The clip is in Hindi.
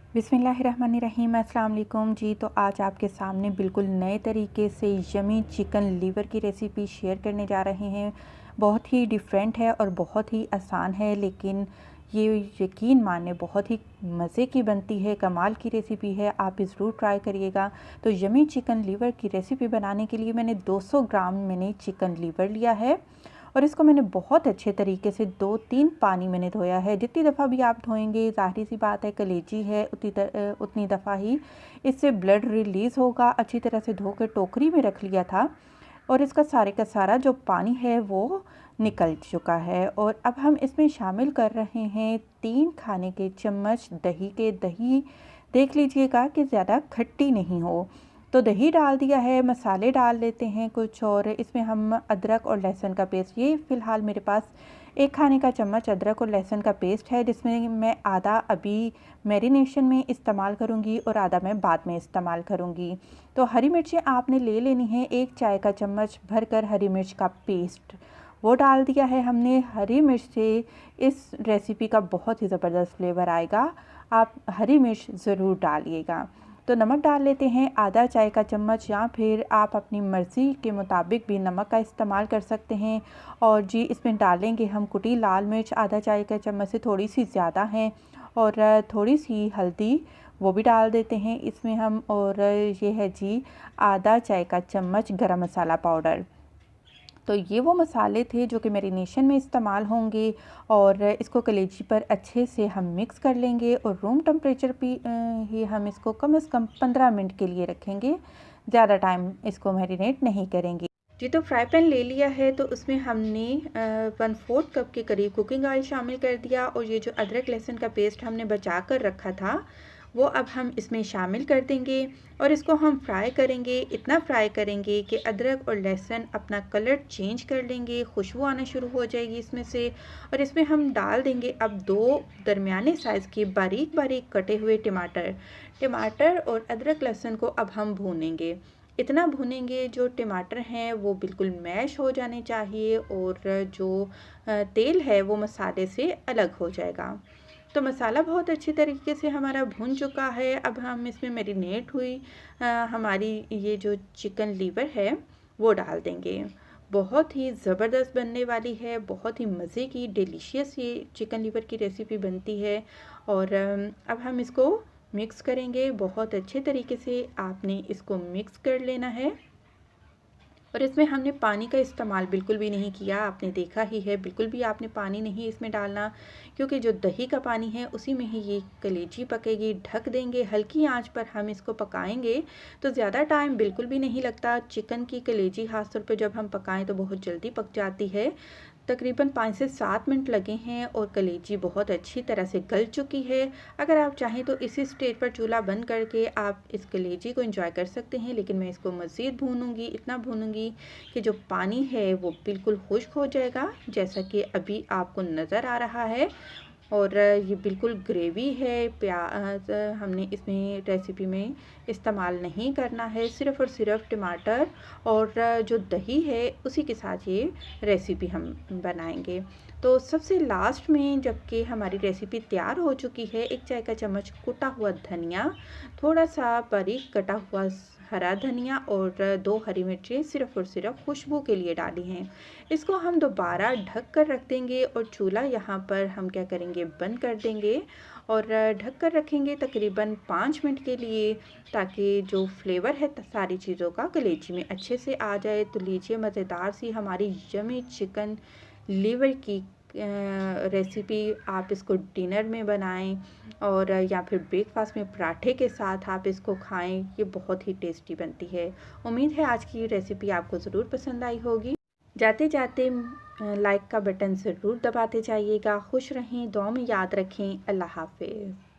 बिस्मिल्लाहिर्रहमानिर्रहीम। अस्सलाम वालेकुम जी। तो आज आपके सामने बिल्कुल नए तरीके से यमी चिकन लीवर की रेसिपी शेयर करने जा रहे हैं। बहुत ही डिफरेंट है और बहुत ही आसान है, लेकिन ये यकीन माने बहुत ही मज़े की बनती है। कमाल की रेसिपी है, आप ज़रूर ट्राई करिएगा। तो यमी चिकन लीवर की रेसिपी बनाने के लिए मैंने 200 ग्राम चिकन लीवर लिया है और इसको मैंने बहुत अच्छे तरीके से 2-3 पानी मैंने धोया है। जितनी दफ़ा भी आप धोएंगे, ज़ाहिर सी बात है कलेजी है, उतनी दफ़ा ही इससे ब्लड रिलीज़ होगा। अच्छी तरह से धो कर टोकरी में रख लिया था और इसका सारे का सारा जो पानी है वो निकल चुका है। और अब हम इसमें शामिल कर रहे हैं 3 खाने के चम्मच दही। देख लीजिएगा कि ज़्यादा खट्टी नहीं हो। तो दही डाल दिया है, मसाले डाल लेते हैं कुछ, और इसमें हम अदरक और लहसुन का पेस्ट, ये फ़िलहाल मेरे पास 1 खाने का चम्मच अदरक और लहसुन का पेस्ट है, जिसमें मैं आधा अभी मैरिनेशन में इस्तेमाल करूँगी और आधा मैं बाद में इस्तेमाल करूँगी। तो हरी मिर्चें आपने ले लेनी है, 1 चाय का चम्मच भरकर हरी मिर्च का पेस्ट वो डाल दिया है हमने। हरी मिर्च से इस रेसिपी का बहुत ही ज़बरदस्त फ्लेवर आएगा, आप हरी मिर्च ज़रूर डालिएगा। तो नमक डाल लेते हैं, आधा चाय का चम्मच, या फिर आप अपनी मर्ज़ी के मुताबिक भी नमक का इस्तेमाल कर सकते हैं। और जी इसमें डालेंगे हम कुटी लाल मिर्च, आधा चाय का चम्मच से थोड़ी सी ज़्यादा है, और थोड़ी सी हल्दी वो भी डाल देते हैं इसमें हम। और ये है जी आधा चाय का चम्मच गरम मसाला पाउडर। तो ये वो मसाले थे जो कि मैरिनेशन में इस्तेमाल होंगे, और इसको कलेजी पर अच्छे से हम मिक्स कर लेंगे और रूम टेम्परेचर पे ही हम इसको कम से कम 15 मिनट के लिए रखेंगे, ज़्यादा टाइम इसको मैरिनेट नहीं करेंगे जी। तो फ्राई पैन ले लिया है, तो उसमें हमने 1/4 कप के करीब कुकिंग ऑयल शामिल कर दिया, और ये जो अदरक लहसुन का पेस्ट हमने बचा कर रखा था वो अब हम इसमें शामिल कर देंगे और इसको हम फ्राई करेंगे। इतना फ्राई करेंगे कि अदरक और लहसुन अपना कलर चेंज कर लेंगे, खुशबू आना शुरू हो जाएगी इसमें से। और इसमें हम डाल देंगे अब 2 दरमियाने साइज़ के बारीक बारीक कटे हुए टमाटर और अदरक लहसुन को अब हम भूनेंगे। इतना भूनेंगे जो टमाटर हैं वो बिल्कुल मैश हो जाने चाहिए, और जो तेल है वो मसाले से अलग हो जाएगा। तो मसाला बहुत अच्छी तरीके से हमारा भून चुका है। अब हम इसमें मैरिनेट हुई हमारी ये जो चिकन लीवर है वो डाल देंगे। बहुत ही ज़बरदस्त बनने वाली है, बहुत ही मज़े की डिलीशियस ये चिकन लीवर की रेसिपी बनती है। और अब हम इसको मिक्स करेंगे बहुत अच्छे तरीके से। आपने इसको मिक्स कर लेना है, और इसमें हमने पानी का इस्तेमाल बिल्कुल भी नहीं किया, आपने देखा ही है। बिल्कुल भी आपने पानी नहीं इसमें डालना, क्योंकि जो दही का पानी है उसी में ही ये कलेजी पकेगी। ढक देंगे, हल्की आंच पर हम इसको पकाएंगे तो ज़्यादा टाइम बिल्कुल भी नहीं लगता। चिकन की कलेजी ख़ास तौर पे जब हम पकाएं तो बहुत जल्दी पक जाती है। तकरीबन 5 से 7 मिनट लगे हैं और कलेजी बहुत अच्छी तरह से गल चुकी है। अगर आप चाहें तो इसी स्टेज पर चूल्हा बंद करके आप इस कलेजी को एंजॉय कर सकते हैं, लेकिन मैं इसको मज़ीद भूनूंगी, इतना भूनूंगी कि जो पानी है वो बिल्कुल खुश्क हो जाएगा, जैसा कि अभी आपको नज़र आ रहा है। और ये बिल्कुल ग्रेवी है। प्याज हमने इसमें रेसिपी में इस्तेमाल नहीं करना है, सिर्फ़ और सिर्फ टमाटर और जो दही है उसी के साथ ये रेसिपी हम बनाएंगे। तो सबसे लास्ट में जबकि हमारी रेसिपी तैयार हो चुकी है, 1 चाय का चम्मच कुटा हुआ धनिया, थोड़ा सा बारीक कटा हुआ हरा धनिया और 2 हरी मिर्चें सिर्फ़ और सिर्फ खुशबू के लिए डाली हैं। इसको हम दोबारा ढक कर रख देंगे और चूल्हा यहाँ पर हम क्या करेंगे, बंद कर देंगे और ढक कर रखेंगे तकरीबन 5 मिनट के लिए, ताकि जो फ्लेवर है सारी चीज़ों का कलेजी में अच्छे से आ जाए। तो लीजिए, मज़ेदार सी हमारी यमी चिकन लीवर की रेसिपी। आप इसको डिनर में बनाएं और या फिर ब्रेकफास्ट में पराठे के साथ आप इसको खाएं, ये बहुत ही टेस्टी बनती है। उम्मीद है आज की रेसिपी आपको ज़रूर पसंद आई होगी। जाते जाते लाइक का बटन ज़रूर दबाते जाइएगा। खुश रहें, दुआ में याद रखें। अल्लाह हाफ़िज़।